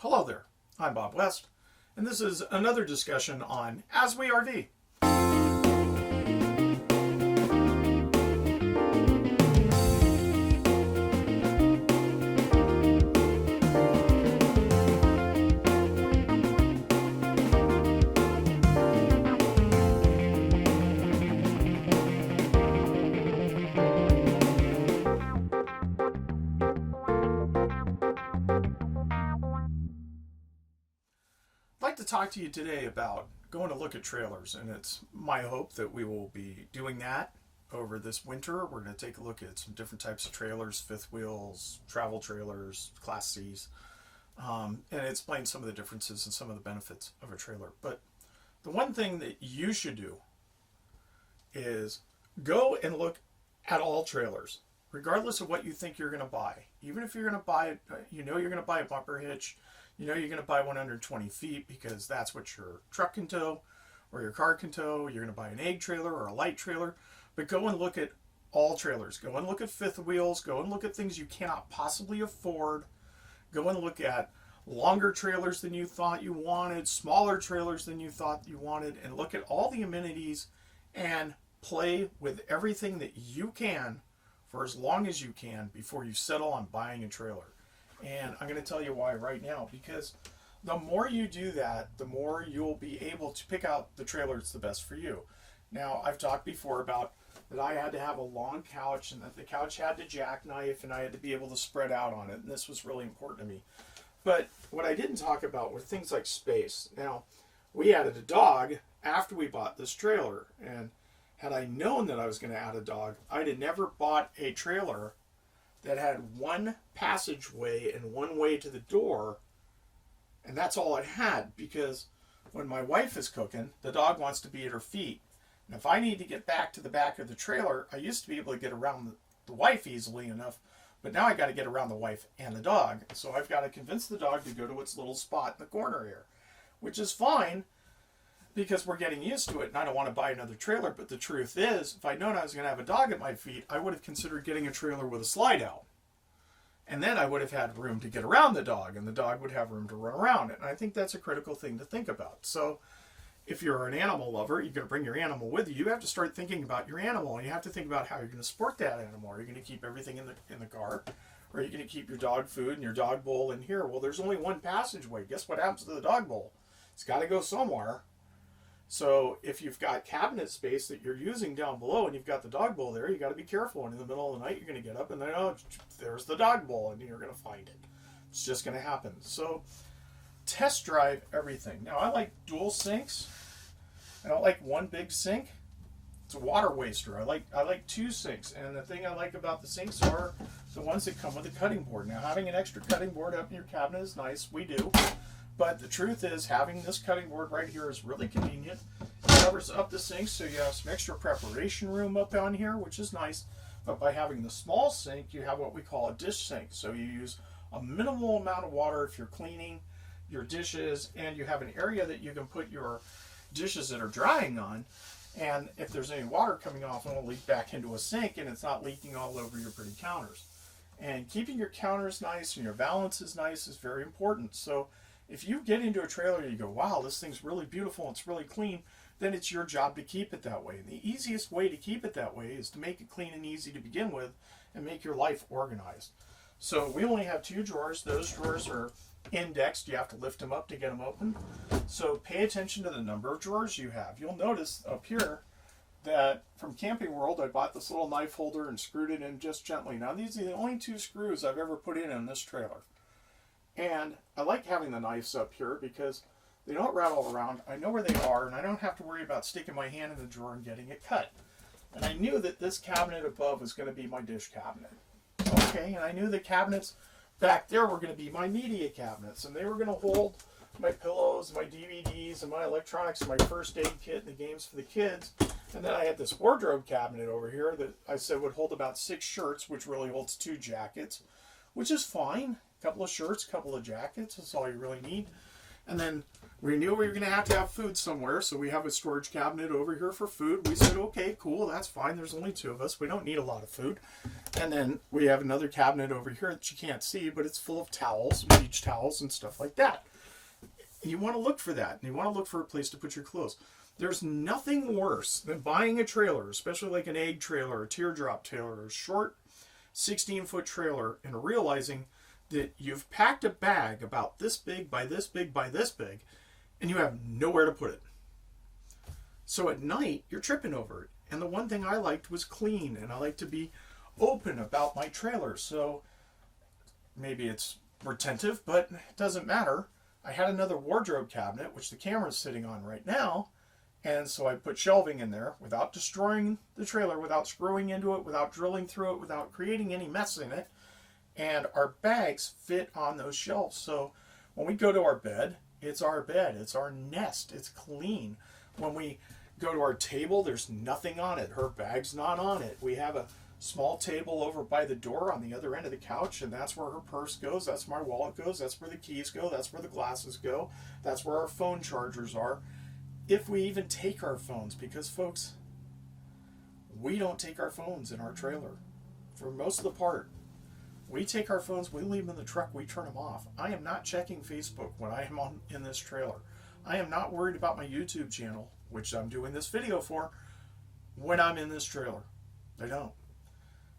Hello there, I'm Bob West, and this is another discussion on As We RV. I'd like to talk to you today about going to look at trailers, and it's my hope that we will be doing that over this winter. We're going to take a look at some different types of trailers, fifth wheels, travel trailers, Class C's, and explain some of the differences and some of the benefits of a trailer. But the one thing that you should do is go and look at all trailers, regardless of what you think you're going to buy. Even if you're going to buy, you're going to buy a bumper hitch, you're going to buy 120 feet because that's what your truck can tow or your car can tow. You're going to buy an egg trailer or a light trailer. But go and look at all trailers. Go and look at fifth wheels. Go and look at things you cannot possibly afford. Go and look at longer trailers than you thought you wanted, smaller trailers than you thought you wanted, and look at all the amenities and play with everything that you can for as long as you can before you settle on buying a trailer. And I'm going to tell you why right now, because the more you do that, the more you'll be able to pick out the trailer that's the best for you. Now, I've talked before about that I had to have a long couch and that the couch had to jackknife and I had to be able to spread out on it. And this was really important to me. But what I didn't talk about were things like space. Now, we added a dog after we bought this trailer. And had I known that I was going to add a dog, I'd have never bought a trailer that had one passageway and one way to the door, and that's all it had, because when my wife is cooking, the dog wants to be at her feet. And if I need to get back to the back of the trailer, I used to be able to get around the wife easily enough, but now I got to get around the wife and the dog. So I've got to convince the dog to go to its little spot in the corner here, which is fine because we're getting used to it, and I don't want to buy another trailer. But the truth is, if I'd known I was going to have a dog at my feet, I would have considered getting a trailer with a slide out. And then I would have had room to get around the dog, and the dog would have room to run around it. And I think that's a critical thing to think about. So if you're an animal lover, you're going to bring your animal with you. You have to start thinking about your animal, and you have to think about how you're going to support that animal. Are you going to keep everything in the car? Or are you going to keep your dog food and your dog bowl in here? Well, there's only one passageway. Guess what happens to the dog bowl? It's got to go somewhere. So if you've got cabinet space that you're using down below and you've got the dog bowl there, you got to be careful. And in the middle of the night, you're going to get up and then, oh, there's the dog bowl, and you're going to find it. It's just going to happen. So test drive everything. Now, I like dual sinks. I don't like one big sink. It's a water waster. I like two sinks. And the thing I like about the sinks are the ones that come with a cutting board. Now, having an extra cutting board up in your cabinet is nice. We do. But the truth is, having this cutting board right here is really convenient. It covers up the sink, so you have some extra preparation room up on here, which is nice. But by having the small sink, you have what we call a dish sink. So you use a minimal amount of water if you're cleaning your dishes, and you have an area that you can put your dishes that are drying on. And if there's any water coming off, it'll leak back into a sink, and it's not leaking all over your pretty counters. And keeping your counters nice and your balances nice is very important. So if you get into a trailer and you go, wow, this thing's really beautiful, it's really clean, then it's your job to keep it that way. And the easiest way to keep it that way is to make it clean and easy to begin with and make your life organized. So we only have two drawers. Those drawers are indexed. You have to lift them up to get them open. So pay attention to the number of drawers you have. You'll notice up here that from Camping World, I bought this little knife holder and screwed it in just gently. Now, these are the only two screws I've ever put in this trailer. And I like having the knives up here because they don't rattle around. I know where they are, and I don't have to worry about sticking my hand in the drawer and getting it cut. And I knew that this cabinet above was going to be my dish cabinet. Okay, and I knew the cabinets back there were going to be my media cabinets, and they were going to hold my pillows, my DVDs, and my electronics, and my first aid kit, and the games for the kids. And then I had this wardrobe cabinet over here that I said would hold about 6 shirts, which really holds 2 jackets, which is fine. A couple of shirts, a couple of jackets, that's all you really need. And then we knew we were going to have food somewhere, so we have a storage cabinet over here for food. We said, okay, cool, that's fine. There's only 2 of us. We don't need a lot of food. And then we have another cabinet over here that you can't see, but it's full of towels, beach towels, and stuff like that. You want to look for that, and you want to look for a place to put your clothes. There's nothing worse than buying a trailer, especially like an egg trailer, a teardrop trailer, a short 16-foot trailer, and realizing that you've packed a bag about this big by this big by this big, and you have nowhere to put it. So at night, you're tripping over it. And the one thing I liked was clean, and I like to be open about my trailer. So maybe it's retentive, but it doesn't matter. I had another wardrobe cabinet, which the camera's sitting on right now. And so I put shelving in there without destroying the trailer, without screwing into it, without drilling through it, without creating any mess in it. And our bags fit on those shelves. So when we go to our bed, it's our bed. It's our nest. It's clean. When we go to our table, there's nothing on it. Her bag's not on it. We have a small table over by the door on the other end of the couch, and that's where her purse goes. That's where my wallet goes. That's where the keys go. That's where the glasses go. That's where our phone chargers are. If we even take our phones, because folks, we don't take our phones in our trailer. For most of the part, we take our phones, we leave them in the truck, we turn them off. I am not checking Facebook when I am in this trailer. I am not worried about my YouTube channel, which I'm doing this video for, when I'm in this trailer. I don't.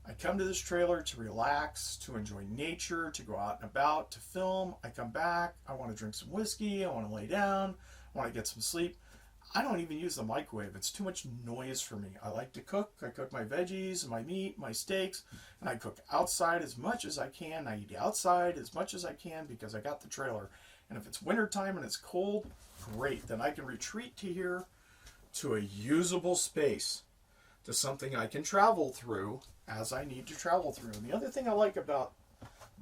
I come to this trailer to relax, to enjoy nature, to go out and about, to film. I come back, I want to drink some whiskey, I want to lay down, I want to get some sleep. I don't even use the microwave. It's too much noise for me. I like to cook. I cook my veggies, my meat, my steaks, and I cook outside as much as I can. I eat outside as much as I can because I got the trailer. And if it's wintertime and it's cold, great. Then I can retreat to here, to a usable space, to something I can travel through as I need to travel through. And the other thing I like about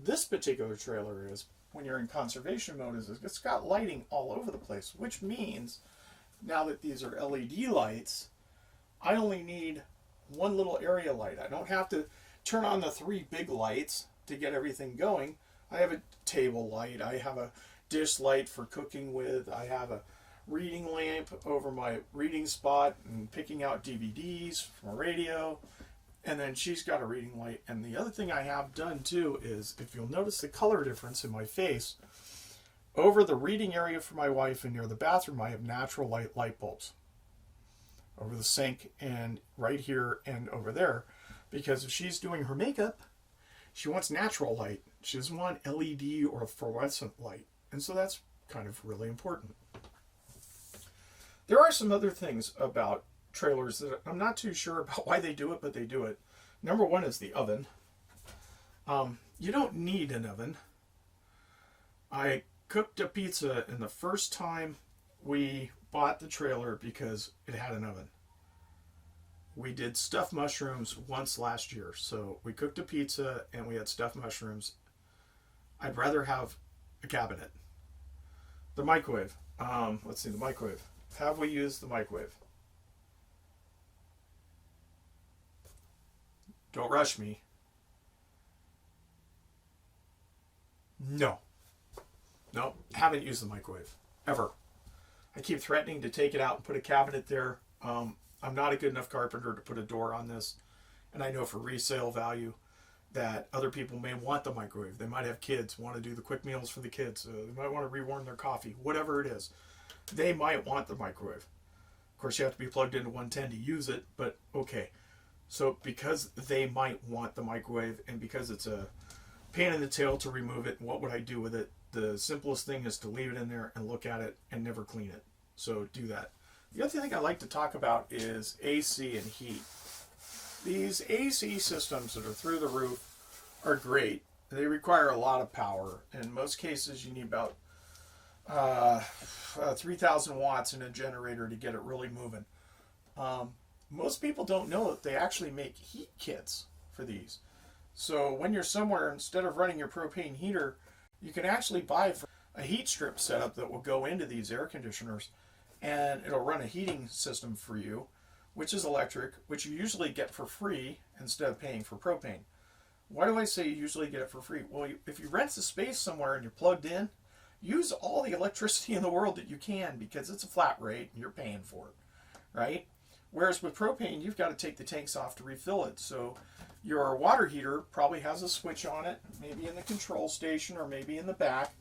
this particular trailer is, when you're in conservation mode, is it's got lighting all over the place, which means now that these are LED lights, I only need one little area light. I don't have to turn on the 3 big lights to get everything going. I have a table light. I have a dish light for cooking with. I have a reading lamp over my reading spot and picking out DVDs from a radio. And then she's got a reading light. And the other thing I have done too is, if you'll notice the color difference in my face, over the reading area for my wife and near the bathroom, I have natural light bulbs. Over the sink and right here and over there. Because if she's doing her makeup, she wants natural light. She doesn't want LED or fluorescent light. And so that's kind of really important. There are some other things about trailers that I'm not too sure about why they do it, but they do it. Number one is the oven. You don't need an oven. I cooked a pizza in the first time we bought the trailer because it had an oven. We did stuffed mushrooms once last year. So we cooked a pizza and we had stuffed mushrooms. I'd rather have a cabinet. The microwave. Let's see, the microwave. Have we used the microwave? Don't rush me. No. No, haven't used the microwave. Ever. I keep threatening to take it out and put a cabinet there. I'm not a good enough carpenter to put a door on this. And I know for resale value that other people may want the microwave. They might have kids, want to do the quick meals for the kids. They might want to rewarm their coffee. Whatever it is. They might want the microwave. Of course, you have to be plugged into 110 to use it, but okay. So because they might want the microwave and because it's a pain in the tail to remove it, what would I do with it? The simplest thing is to leave it in there and look at it and never clean it. So do that. The other thing I like to talk about is AC and heat. These AC systems that are through the roof are great. They require a lot of power. In most cases, you need about 3,000 watts in a generator to get it really moving. Most people don't know that they actually make heat kits for these. So when you're somewhere, instead of running your propane heater, you can actually buy a heat strip setup that will go into these air conditioners, and it'll run a heating system for you, which is electric, which you usually get for free instead of paying for propane. Why do I say you usually get it for free? Well, if you rent a space somewhere and you're plugged in, use all the electricity in the world that you can, because it's a flat rate and you're paying for it, right? Whereas with propane, you've got to take the tanks off to refill it. So your water heater probably has a switch on it, maybe in the control station or maybe in the back,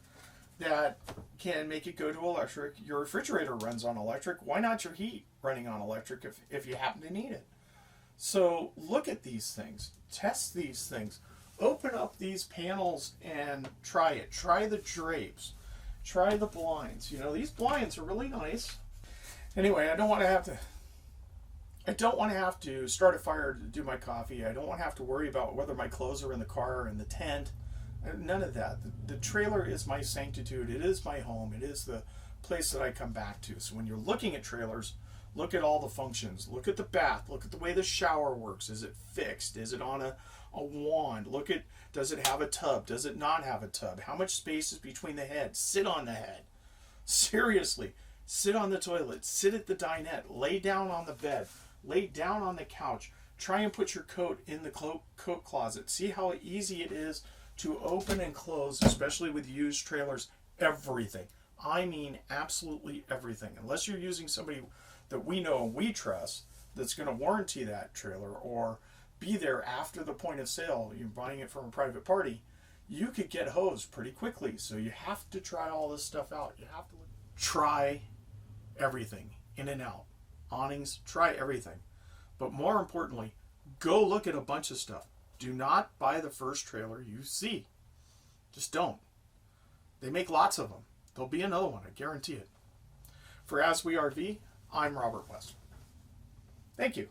that can make it go to electric. Your refrigerator runs on electric. Why not your heat running on electric if you happen to need it? So look at these things. Test these things. Open up these panels and try it. Try the drapes. Try the blinds. You know, these blinds are really nice. Anyway, I don't want to have to start a fire to do my coffee. I don't want to have to worry about whether my clothes are in the car or in the tent. None of that. The trailer is my sanctitude. It is my home. It is the place that I come back to. So when you're looking at trailers, look at all the functions. Look at the bath. Look at the way the shower works. Is it fixed? Is it on a wand? Look at, does it have a tub? Does it not have a tub? How much space is between the heads? Sit on the head. Seriously. Sit on the toilet. Sit at the dinette. Lay down on the bed. Lay down on the couch. Try and put your coat in the coat closet. See how easy it is to open and close, especially with used trailers. Everything. I mean absolutely everything. Unless you're using somebody that we know and we trust that's going to warranty that trailer or be there after the point of sale, you're buying it from a private party, you could get hosed pretty quickly. So you have to try all this stuff out. You have to try everything in and out. Awnings, try everything. But more importantly, go look at a bunch of stuff. Do not buy the first trailer you see. Just don't. They make lots of them. There'll be another one, I guarantee it. For As We RV, I'm Robert West. Thank you.